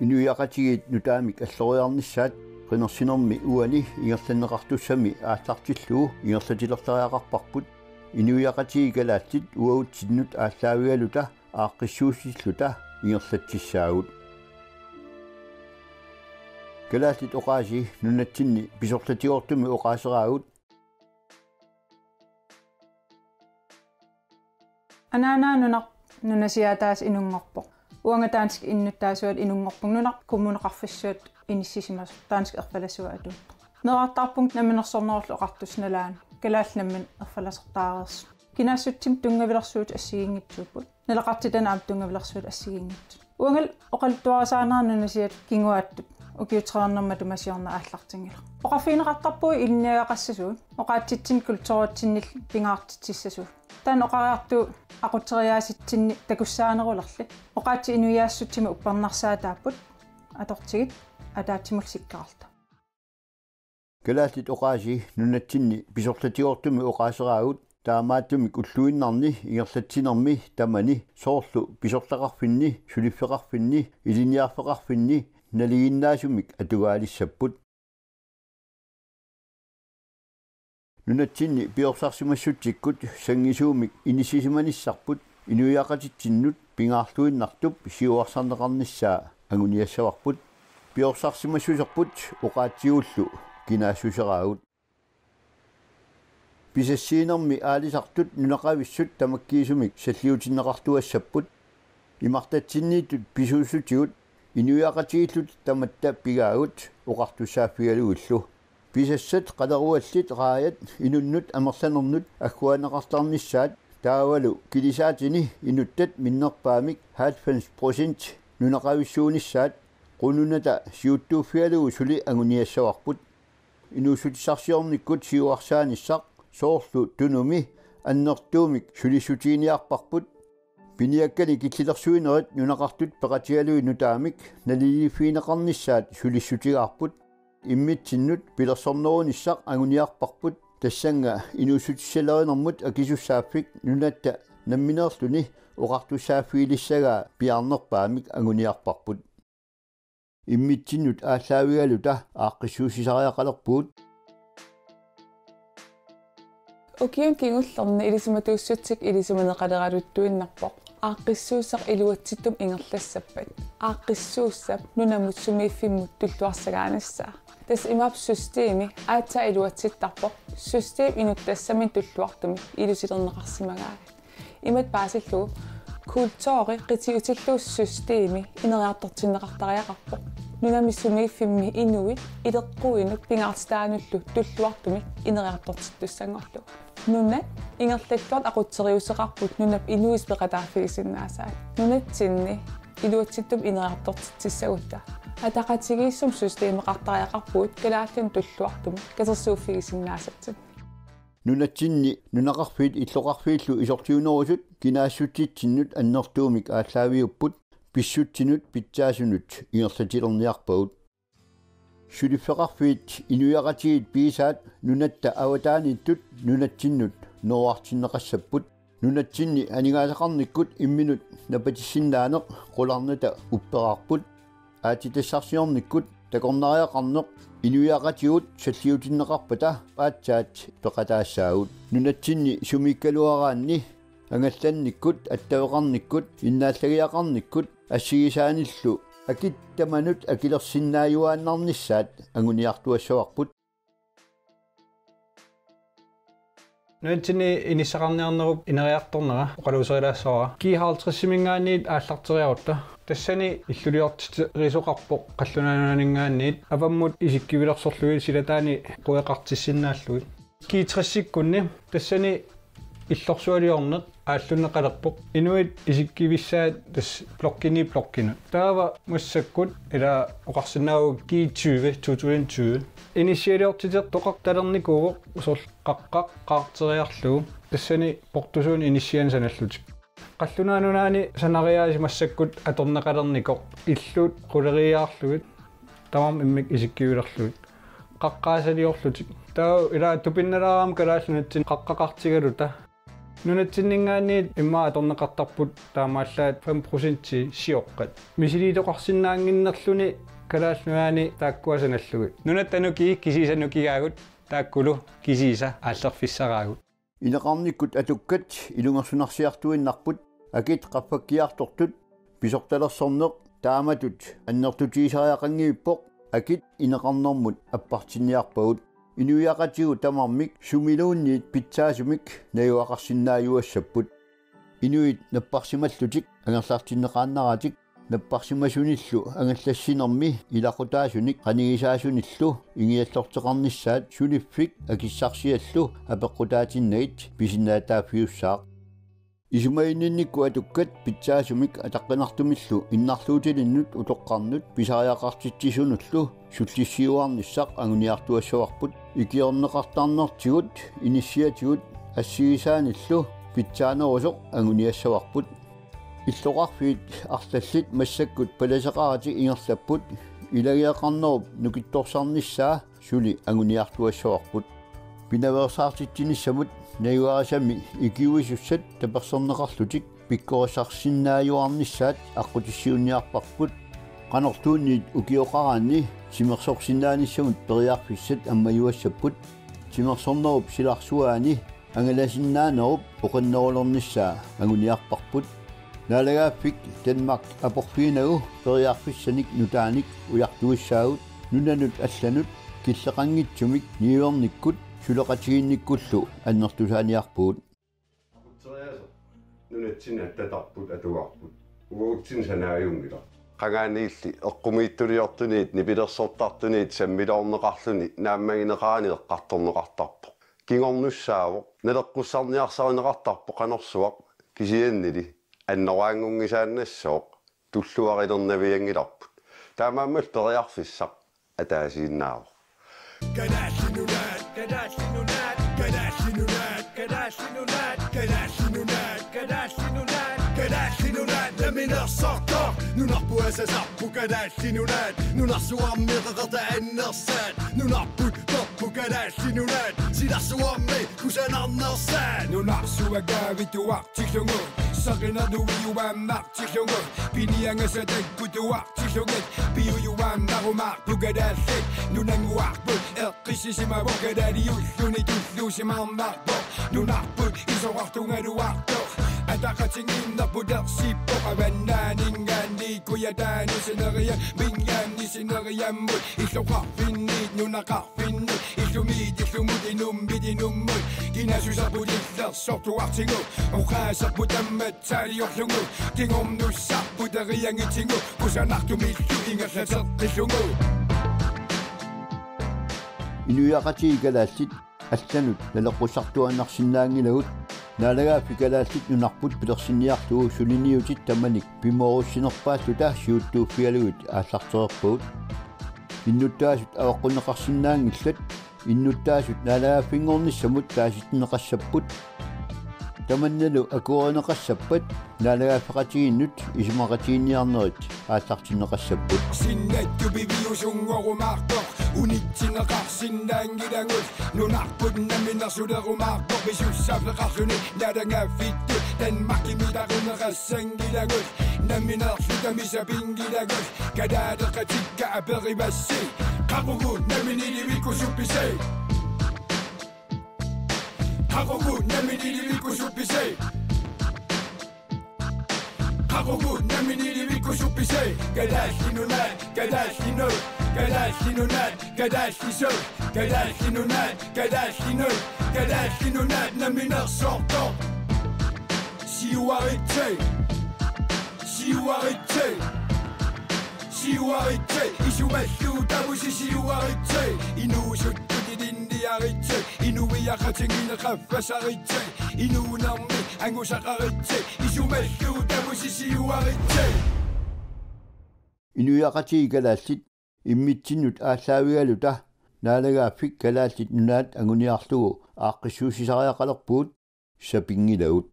Inuiaqatigit nutaamik alloriarnissaat qinersinermi uani ingerlanneqartussami aallartilluu ingerlatilertariaqarparput inuiaqatigi kalaatsit uagutsinnut ааllaavigaluta aaqqissuussilluta ingerlatsissaagut kalaatit oqaasi nunatsinni pisorlatiortumi oqaaseraagut Anaanaanunak nunasiataas inunngorpoq uangataansk innuttaasuat inunngorpung nunak kommuneqarfissuat inissisimas taansk erfalasua atu neqartarpung naminersornerullu oqartusnalaan kalaallnammin erfalasertaareers kinaassutsim tungavilersuut assigingitsuuput nalaqartitan aam tungavilersuut assigingit uangal oqaltuarasaanernunasiat kinguaattut ukiutrernerma tumasiorna aallartingila oqarfiineqartarpui ilniagaqassasuut oqaatsitsin kulturuutsinnil pingaartitsissasuut tan oqariartu aquteriaasitsinni takussaanerulerli oqaatsi inuiaassuttima upparnarsaataapput atortigit ataatsimulsikkaarta kalaatit oqaasi nunatsinni pisorlatiortumi oqaaseraagut taamaatumik ulluinnarni ingerlatsinermi tamani soorlu pisorlaqarfinni suliffeqarfinni iliniarfeqarfinni naliginnaasumik atugaalissapput nunatsinni piorsaarsimassutikkut sangisuumik inissisimanissarput inuiaqatitsinnut pingaarluinnartup siuarsarneqarnissaa anguniassavarput piorsaarsimassuserput oqaatsiullu kinaasusseraagut pisassiinermi aalisartut nunaqavissut tamakkiisumik salliutinneqartuassapput imartatsinniitut pisuussutigut inuiaqatigillut tamatta pigaagut oqartussaaffigalugullu pisassat qaleruallit raayat inunnut amerlanernnut agguaneqartarnissaat taavalu kilisaatini inuttat minnerpaamik 90% nunaqavissuunissaat qununata siuttuuffialugu suli anguniassavarput inuusutisarsiornikkut siuarsaanissaq soorlu tunumi annertuumik sulisutiiniarparput piniakkani killilersuinerit nunaqartut peqatigalui nutaamik naliliffiineqarnissaat sulissutigaarput immitsinnut pilersornerunissaq anguniarparput tassanga inuusutissalanermut akisussaaffik nunatta nammineerluni oqartussaaffiilissagaa piarnerpaamik anguniarparput immitsinnut ааllaavigaluta aaqqissuusisariaqalerpuut Ukiun kingullerni ilisumatuussuttik ilisumaneqaleraluttuinnarpoq aaqqissuussaq iluatsittum ingerlassappat aaqqissuussap nunamut sumiiffimmut tulluarsagaanassaa tas imap systeemi aatsa iluatsittarpoq systeem inuttassamin tulluartumi ilusilerneqarsimagaagat imat paasillugu kultuuri qitiutilluus systeemi ineriartortinneqartariaqarpoq nunamissumiiffimmi inuit ileqquinut pingaartitaanullu tulluartumik ineriartortittussangorlu nunat ingerlalluart aqutseriuseqarput nunap inuis peqataaffigisinnaassaat nunatsinni iluatsittum ineriartortitsissagutta ataqatigiissum systeemeqartariaqarpuut kalaallun tulluartumik kasersuuffigisinnaasatsin nunatsinni nunaqarfiit illoqarfiillu isortiunerusut kinaassutitsinnut annertuumik ааllaaviupput pissutsinut pitsaasunut ingerlatilerniarpagut suliffeqarfiit inuiaqatigit piisaat nunatta avataaniittut nunatsinnut noruartinneqassapput nunatsinni anigaasaqarnikkut imminut napatissinnaane qularnata uppeqarput aatitassarsiornikkut takornariaqarneq inuiaqatigut salliutinneqarpata aatsaat peqataassaagut nunatsinni sumikkaluaraanni angallannikkut attaveqarnikkut innaallagiaqarnikkut assigisaanillu akittamanut akilersinnaayuaannarnissaat anguniartuassavarput nunatsinni inissaqarniarnerup ineriartornera oqaluuserilaassoora kiihaartrissimingaanniit aallarteriarutta тассани иллулиортит рисоқарпоқ қаллунаанаанингаанниит аваммут исиккивилерсорлуи силатаани қуеқартиссиннааллуит киитрессиккунни тассани иллорсуалиорнеқ ааллуннеқалерпоқ инуит исиккивиссаат тас блоккину таава массаккут ила оқарсинаагу ки20 2020 инисиалиортитер тоқарталерникуугоқ усор қаққартериарлугу тассани портусуун инисиан саналлутик qallunaanunani sanariaasi massakkut atorneqalernikоq illuut quleriaarlugut tamam immik isikkiulerlugut qaqqaasaliorlutik taa ila tupinnalaaraam kalaallunatsin qaqqaqartigaluta нунатсиннингаани иммаа торнеқартарпут таамааллаат 5% сиоққат мисилиитоқарсинаангиннерлүни калаалнуаани тааккуасаналлугит нунаттануки кисисанукигаагут тааккулу кисиса ааллерфиссараагут инеқарниккут атуккат илунгерсунарсиартуиннарпут акит қаффаккиартортут писорталерсорнеқ тааматут аннертутиисариақангииппоқ акит инеқарнэрмут аппартинниарпагут инуиақатигу тамармик сумилуунниит питсаасумик наюақарсиннааюассаппут инуит наппарсималлутик ангерлаартиннеқааннаратик наппарсимасуниллу ангаллассинерми илақутаасуник қанигисаасуниллу ингиаллортеқарниссаат сулиффик акиссарсиаллу апеққутаатиннагит писиннаатааффиуссаақ исумаиннинникку атуккат питсаасумик атаққинартумиллу иннарлуутилиннут утоққарнут писариақартитсисунуллу суллиссиуарниссақ агуниартуассуарпут икиорнеқартаарнертигут иниссиатигут ассигисааниллу питсаанерусоқ агуниассаварпут иллоқарфиит арлаллит массаккут паласеқарати ингерлаппут илагиақарнеруп нукитторсарниссаа сули агуниартуассаварпут пинаверсаартитсиниссамут наюарасами икиуисуссат таперсорнеқарлутик пиккорисарсиннааюарниссаат аққутиссиунниарпарпут қанортуунниит укиоқараанни симерсорсинааниссамут периарфиссат аммаюассаппут симерсорнеруп силарсуаани ангаласиннаанеруп оқаннерулерниссаа агуниарпарпут налагааффик Danmark апорфиинагу периарфиссаник нутааник уяртуиссаагут нунанут алланут киллеқангитсумик ниуерниккут сулеқатигинниккуллу аннертусааниарпуут нунатсин аттатарпут атуарпут угуутсин санааюнгила qangaaniilli eqqumiittulиортуниит нипилерсортартуниит саммилоорнеқарлуни нааммагинеқаани эққарторнеқартарпо кингорнуссаавоқ налеққуссарниарсаринеқартарпо qanорсуақ кисианнили аннораангунгисааннассооқ туллуарилернавиангиларпут таамааммал периарфиссақ атаасииннаавоқ Gadashinulat, Gadashinulat, Gadashinulat, Gadashinulat, Gadashinulat, Gadashinulat, Gadashinulat, Laminar sortor, nous n'ar puasasappu Gadashinulat, nous n'ar suammirqata annersat, nous n'ar puttorpu Gadashinulat, silarsuamme kusanarnersat, nous n'ar suagavituartillungut, saqinaduiuammartillungut, piniangasatakkutuartillungut, piuyuamnarumarpu Gadassit, nunanguarput eqqisisimavok gadaliulluni tullusimarmarpoq nunarput isoqartungaluartoq ataqatinginnerputersippoq avannaaningaanniikuyataaniseneria mingaanniseneriammut illoqarfinniit nunaqarfinniit illumiit illumut inummit inummut kinasusarputillerssortuartingu uqaasarput ammatsaaliorlungu tingornussarputeriangitingu kusanartumillu ingallateqqillungu инуиақатиги калааллит алланут налеққусартуаннарсинаангилагут наалагааффи калааллит нунарпут пилерсинниартугу сулиниутит таманик пиморуссинерпааллута сиуттууффиалугут ааллартерерпагут иннуттаасут аваққунеқарсинаангиллат иннуттаасут наалагааффингорниссамут тааситнеқассаппут таманналу акуоринеқассаппат наалагааффеқатигиннут исумақатигинниарнерит ааллартиннеқассаппут синнатту бивиусунгорумаартоқ унитсинеқарсинаангилангут нунарпут наминерсулерумаартоқ бисуссафлеқарлуни надангаффитту танмаккимиларунеқассангилагут наминерлутамисапингилагут кадаадеқатикка аперивасси қақугу наминиливикусупписей қақугу наминиливикусупписей қақугу наминиливикусупписей кадаллинунат кадаллинут кадаллинунат кадаллису кадаллинунат кадаллинут кадаллинунат наминерсортоқ сиуаритсей сиуаритсей сиуаритсей исумаллуутамуси сиуаритсей инуусуттутилинниаритсей инуиақатингинеқаффасаритсей инуунарми ангусақаритсей исумаллуутамуси сиуаритсей инуиақатиги калааллит иммитсиннут ааллаавигалута наалагааффик калааллит нунаат агуниарлугу ааққиссуусисариақалерпуут сапингилагут